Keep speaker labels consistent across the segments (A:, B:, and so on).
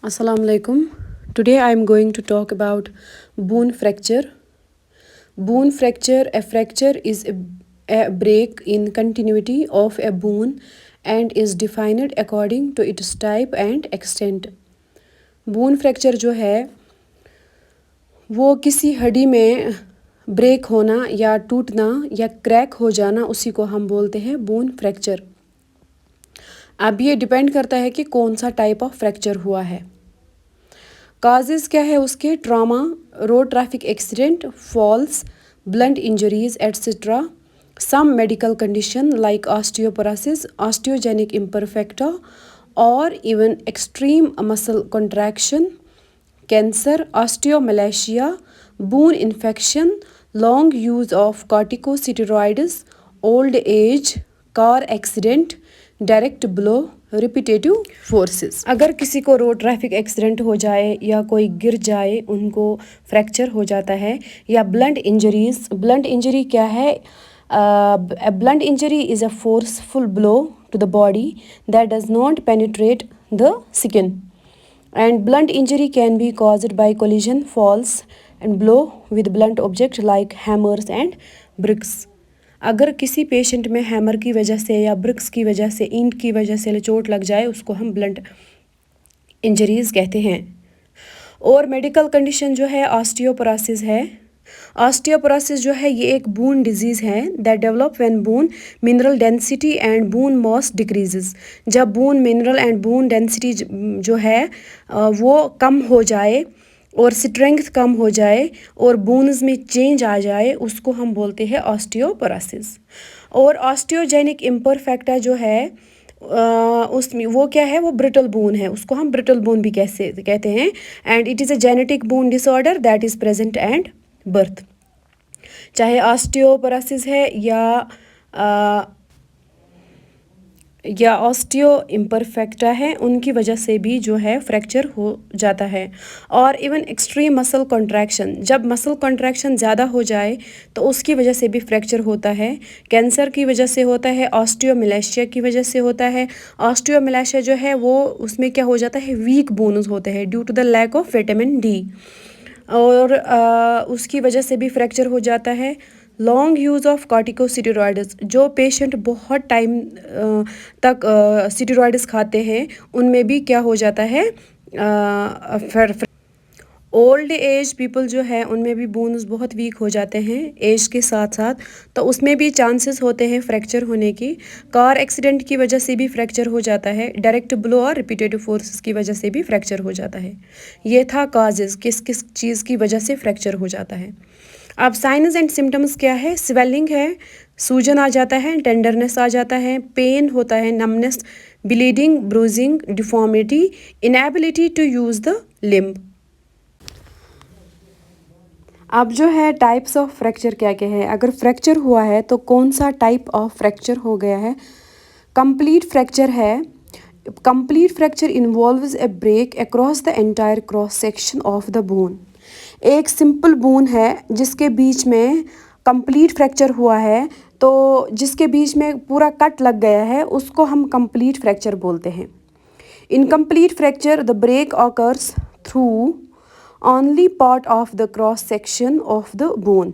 A: Assalamu alaikum. Today I am going to talk about bone fracture. Bone fracture, a fracture is a break in continuity of a bone and is defined according to its type and extent. Bone fracture जो है वो किसी हड्डी में break होना या टूटना या क्रैक हो जाना, उसी को हम बोलते हैं बोन फ्रैक्चर। अब ये डिपेंड करता है कि कौन सा टाइप ऑफ फ्रैक्चर हुआ है। काजेस क्या है उसके? Trauma, road traffic accident, falls, blunt injuries etcetera. Some medical condition like osteoporosis, osteogenic imperfecta और even extreme muscle contraction, cancer, osteomalacia, bone infection, long use of corticosteroids, old age, car accident, direct blow, repetitive forces. अगर किसी को road traffic accident हो जाए या कोई गिर जाए, उनको फ्रैक्चर हो जाता है। या ब्लंट इंजरीज। ब्लंट इंजरी क्या है? Blunt injury is a forceful blow to the body that does not penetrate the skin, and blunt injury can be caused by collision, falls and blow with blunt object like hammers and bricks. अगर किसी patient में hammer की वजह से या BRICS की वजह से, ईंट की वजह से चोट लग जाए, उसको हम ब्लंट इंजरीज कहते हैं। और मेडिकल कंडीशन जो है ऑस्टियोपोरोसिस है। ऑस्टियोपोरोसिस जो है ये एक बोन डिजीज़ है that develop when bone mineral density and bone mass decreases. जब bone mineral and bone density जो है वो कम हो जाए और स्ट्रेंथ कम हो जाए और बोन्स में चेंज आ जाए, उसको हम बोलते हैं ऑस्टियोपोरोसिस। और ऑस्टियोजेनिक इम्परफेक्टा जो है उसमें वो क्या है? वो ब्रिटल बोन है, उसको हम ब्रिटल बोन भी कैसे कहते हैं। And it is a genetic bone disorder that is present and birth. चाहे ऑस्टियोपोरोसिस है या ऑस्टियो इम्परफेक्टा है, उनकी वजह से भी जो है फ्रैक्चर हो जाता है। और इवन एक्सट्रीम मसल कॉन्ट्रैक्शन, जब मसल कॉन्ट्रैक्शन ज़्यादा हो जाए तो उसकी वजह से भी फ्रैक्चर होता है। कैंसर की वजह से होता है, ऑस्टियोमलेशिया की वजह से होता है। ऑस्टियोमलेशिया जो है वो उसमें क्या हो जाता है? वीक बोन्स होते हैं due to the lack of vitamin D, और उसकी वजह से भी फ्रैक्चर हो जाता है। लॉन्ग यूज़ ऑफ कॉर्टिकोस्टेरॉइड्स, जो पेशेंट बहुत टाइम तक स्टेरॉइड्स खाते हैं, उनमें भी क्या हो जाता है? ओल्ड एज पीपल जो है उनमें भी बोन्स बहुत वीक हो जाते हैं एज के साथ साथ, तो उसमें भी चांसेस होते हैं फ्रैक्चर होने की। कार एक्सीडेंट की वजह से भी फ्रैक्चर हो जाता है। डायरेक्ट ब्लो और रिपीटेटिव फोर्सेस की वजह से भी फ्रैक्चर हो जाता है। ये था काजेस, किस किस चीज़ की वजह से फ्रैक्चर हो जाता है। अब साइंस एंड सिम्टम्स क्या है? स्वेलिंग है, सूजन आ जाता है, टेंडरनेस आ जाता है, पेन होता है, numbness, bleeding, bruising, deformity, inability to use the limb. अब जो है टाइप्स ऑफ फ्रैक्चर क्या क्या है? अगर फ्रैक्चर हुआ है तो कौन सा टाइप ऑफ फ्रैक्चर हो गया है? कंप्लीट फ्रैक्चर है। Complete fracture involves a break across the entire cross section of the bone. एक सिंपल बोन है जिसके बीच में कंप्लीट फ्रैक्चर हुआ है, तो जिसके बीच में पूरा कट लग गया है, उसको हम कंप्लीट फ्रैक्चर बोलते हैं। Incomplete fracture the break occurs through only part of the cross section of the bone।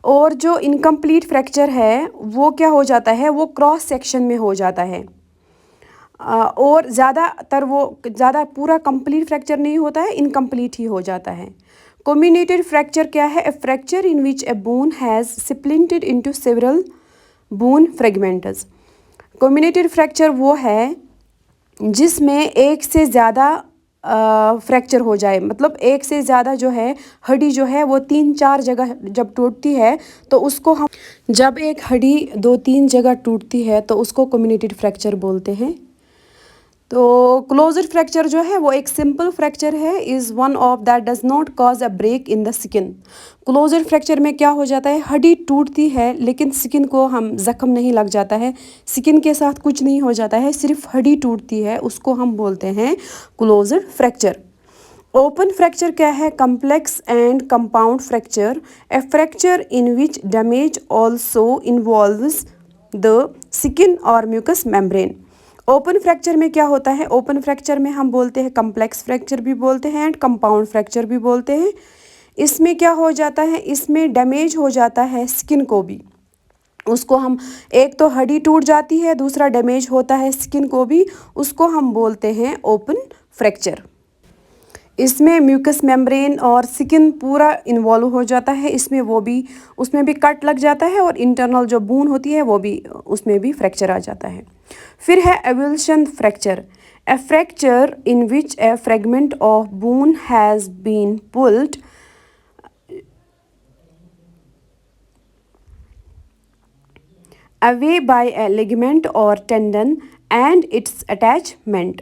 A: और जो इनकम्प्लीट फ्रैक्चर है वो क्या हो जाता है? वो क्रॉस सेक्शन में हो जाता है। और ज़्यादा पूरा कंप्लीट फ्रैक्चर नहीं होता है, इनकम्प्लीट ही हो जाता है। कम्युनेटेड फ्रैक्चर क्या है? A fracture in which a bone has splintered into several bone fragments. Comminuted fracture वो है जिसमें एक से ज़्यादा फ्रैक्चर हो जाए, मतलब एक से ज़्यादा जो है हड्डी जो है वो 3-4 जगह जब टूटती है, तो उसको हम, जब एक हड्डी 2-3 जगह टूटती है तो उसको कम्युनेटेड फ्रैक्चर बोलते हैं। तो क्लोज्ड फ्रैक्चर जो है वो एक सिंपल फ्रैक्चर है, is one of that does not cause a break in the skin. Closed fracture में क्या हो जाता है? हड्डी टूटती है लेकिन स्किन को हम ज़ख्म नहीं लग जाता है, स्किन के साथ कुछ नहीं हो जाता है, सिर्फ हड्डी टूटती है, उसको हम बोलते हैं क्लोज्ड फ्रैक्चर। ओपन फ्रैक्चर क्या है? Complex and compound fracture, a fracture in which damage also involves the skin और म्यूकस मेम्ब्रेन। ओपन फ्रैक्चर में क्या होता है? ओपन फ्रैक्चर में हम बोलते हैं कम्प्लेक्स फ्रैक्चर भी बोलते हैं एंड कंपाउंड फ्रैक्चर भी बोलते हैं। इसमें क्या हो जाता है? इसमें डैमेज हो जाता है स्किन को भी। उसको हम, एक तो हड्डी टूट जाती है, दूसरा डैमेज होता है स्किन को भी, उसको हम बोलते हैं ओपन फ्रैक्चर। इसमें म्यूकस मेम्ब्रेन और स्किन पूरा इन्वॉल्व हो जाता है इसमें, वो भी, उसमें भी कट लग जाता है और इंटरनल जो बून होती है वो भी, उसमें भी फ्रैक्चर आ जाता है। फिर है avulsion fracture, a fracture in which a fragment of bone has been pulled away by a ligament or tendon and its attachment।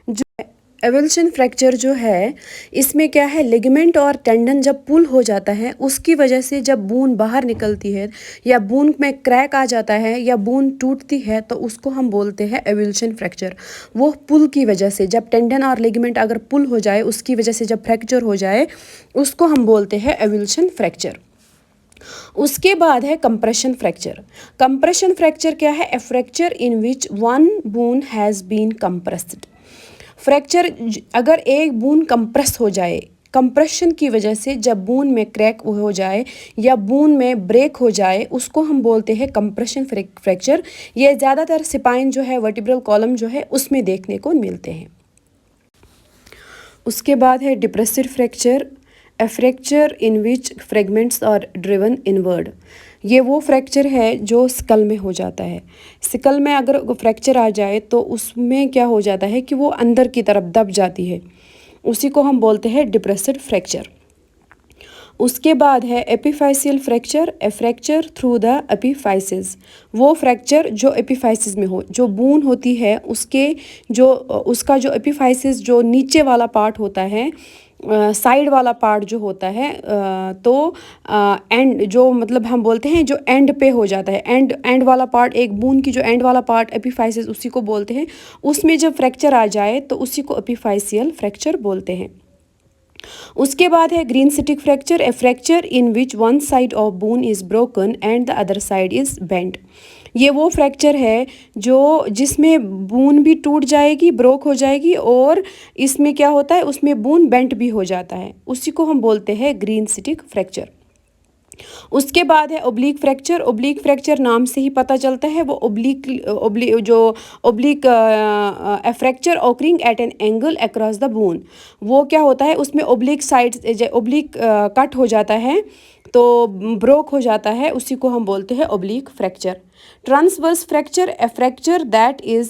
A: जो एवल्यूशन फ्रैक्चर जो है, इसमें क्या है, लिगामेंट और टेंडन जब पुल हो जाता है उसकी वजह से जब बून बाहर निकलती है या बून में क्रैक आ जाता है या बून टूटती है तो उसको हम बोलते हैं एवल्यूशन फ्रैक्चर। वो पुल की वजह से, जब टेंडन और लिगामेंट अगर पुल हो जाए उसकी वजह से जब फ्रैक्चर हो जाए उसको हम बोलते हैं एवल्यूशन फ्रैक्चर। उसके बाद है कंप्रेशन फ्रैक्चर। कंप्रेशन फ्रैक्चर क्या है? A fracture in which one bone has been compressed. Fracture, अगर एक बून कंप्रेस हो जाए, कंप्रेशन की वजह से जब बून में क्रैक हो जाए या बून में ब्रेक हो जाए उसको हम बोलते हैं कंप्रेशन फ्रैक्चर। ये ज़्यादातर स्पाइन जो है, वर्टिब्रल कॉलम जो है, उसमें देखने को मिलते हैं। उसके बाद है depressive fracture, a fracture in which fragments are driven inward. ये वो फ्रैक्चर है जो स्कल में हो जाता है। स्कल में अगर फ्रैक्चर आ जाए तो उसमें क्या हो जाता है कि वो अंदर की तरफ दब जाती है, उसी को हम बोलते हैं डिप्रेसिव फ्रैक्चर। उसके बाद है epiphyseal fracture, a fracture through the epiphysis. वो फ्रैक्चर जो एपिफाइसिस में हो, जो बून होती है उसके, जो उसका जो एपिफाइसिस जो नीचे वाला पार्ट होता है, साइड वाला पार्ट जो होता है, तो एंड जो, मतलब हम बोलते हैं जो एंड पे हो जाता है, एंड वाला पार्ट, एक बून की जो एंड वाला पार्ट एपिफाइसिस, उसी को बोलते हैं। उसमें जब फ्रैक्चर आ जाए तो उसी को एपिफाइसियल फ्रैक्चर बोलते हैं। उसके बाद है greenstick fracture, a fracture in which one side of bone is broken and the other side is bent. ये वो फ्रैक्चर है जो, जिसमें बून भी टूट जाएगी, ब्रोक हो जाएगी, और इसमें क्या होता है, उसमें बून बेंट भी हो जाता है, उसी को हम बोलते हैं ग्रीनसिटिक फ्रैक्चर। उसके बाद है ओब्लिक फ्रैक्चर। ओब्लिक फ्रैक्चर नाम से ही पता चलता है, वो oblique fracture occurring at an angle across the bone. वो क्या होता है, उसमें ओब्लिक साइड, ओब्लिक कट हो जाता है तो ब्रोक हो जाता है, उसी को हम बोलते हैं oblique fracture. Transverse fracture, a fracture that is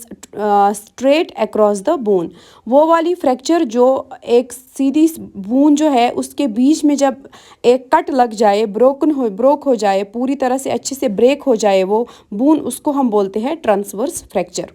A: straight across the bone. वो वाली फ्रैक्चर जो एक सीधी बून जो है उसके बीच में जब एक कट लग जाए, ब्रोक हो जाए, पूरी तरह से अच्छे से ब्रेक हो जाए वो बून, उसको हम बोलते हैं ट्रांसवर्स फ्रैक्चर।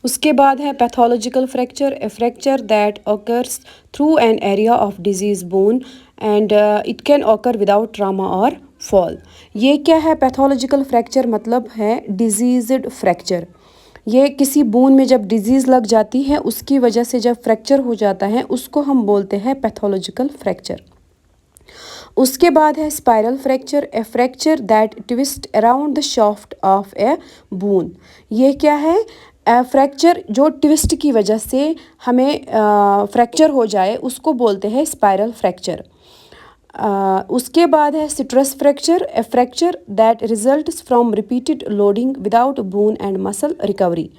A: उसके बाद है pathological fracture, a fracture that occurs through an area of disease bone and it can occur without trauma और फॉल। ये क्या है? पैथोलॉजिकल फ्रैक्चर मतलब है डिजीज्ड फ्रैक्चर। ये किसी बोन में जब डिजीज़ लग जाती है उसकी वजह से जब फ्रैक्चर हो जाता है उसको हम बोलते हैं पैथोलॉजिकल फ्रैक्चर। उसके बाद है spiral fracture, a fracture that twist around the shaft of A bone. ये क्या है? फ्रैक्चर जो ट्विस्ट की वजह से हमें फ्रैक्चर हो जाए उसको बोलते हैं स्पाइरल फ्रैक्चर। उसके बाद है citrus fracture, a fracture that results from repeated loading without bone and muscle recovery.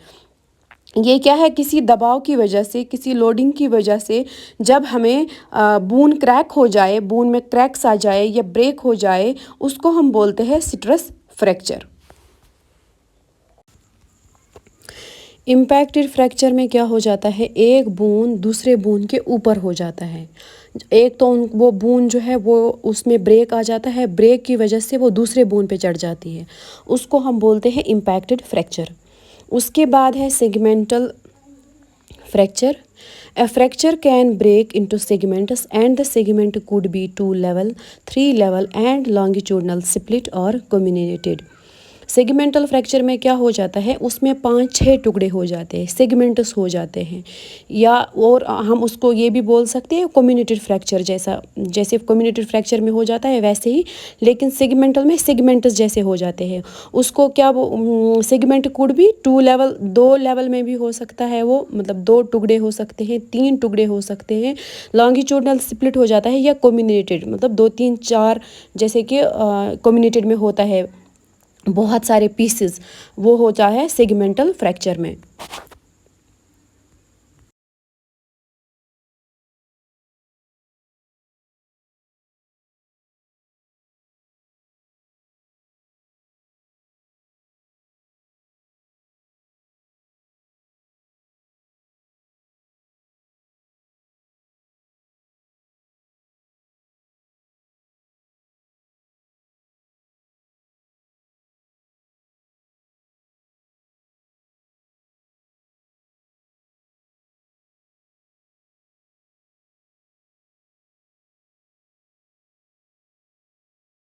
A: ये क्या है? किसी दबाव की वजह से, किसी लोडिंग की वजह से जब हमें बून क्रैक हो जाए, बून में क्रैक्स आ जाए या ब्रेक हो जाए, उसको हम बोलते हैं सिट्रस फ्रैक्चर। इम्पैक्टेड फ्रैक्चर में क्या हो जाता है, एक बून दूसरे बून के ऊपर हो जाता है। एक तो वो बून जो है वो उसमें ब्रेक आ जाता है, ब्रेक की वजह से वो दूसरे बून पे चढ़ जाती है, उसको हम बोलते हैं इम्पैक्टेड फ्रैक्चर। उसके बाद है segmental fracture, a fracture can break into segments and the segment could be 2 level, 3 level and longitudinal split और कम्युनिकेटेड। सेगमेंटल फ्रैक्चर में क्या हो जाता है, उसमें 5-6 टुकड़े हो जाते हैं, सेगमेंट्स हो जाते हैं, या और हम उसको ये भी बोल सकते हैं कम्युनिटेड फ्रैक्चर जैसा, जैसे कम्युनिटेड फ्रैक्चर में हो जाता है वैसे ही, लेकिन सेगमेंटल में सेगमेंट्स जैसे हो जाते हैं। उसको क्या सेगमेंट कुड भी 2 लेवल में भी हो सकता है, वो मतलब 2 टुकड़े हो सकते हैं, 3 टुकड़े हो सकते हैं, लॉन्गिट्यूडनल स्प्लिट हो जाता है, या कम्युनिटेड मतलब 2-3-4 जैसे कि कम्युनिटेड में होता है बहुत सारे पीसेस, वो होता है सेगमेंटल फ्रैक्चर में।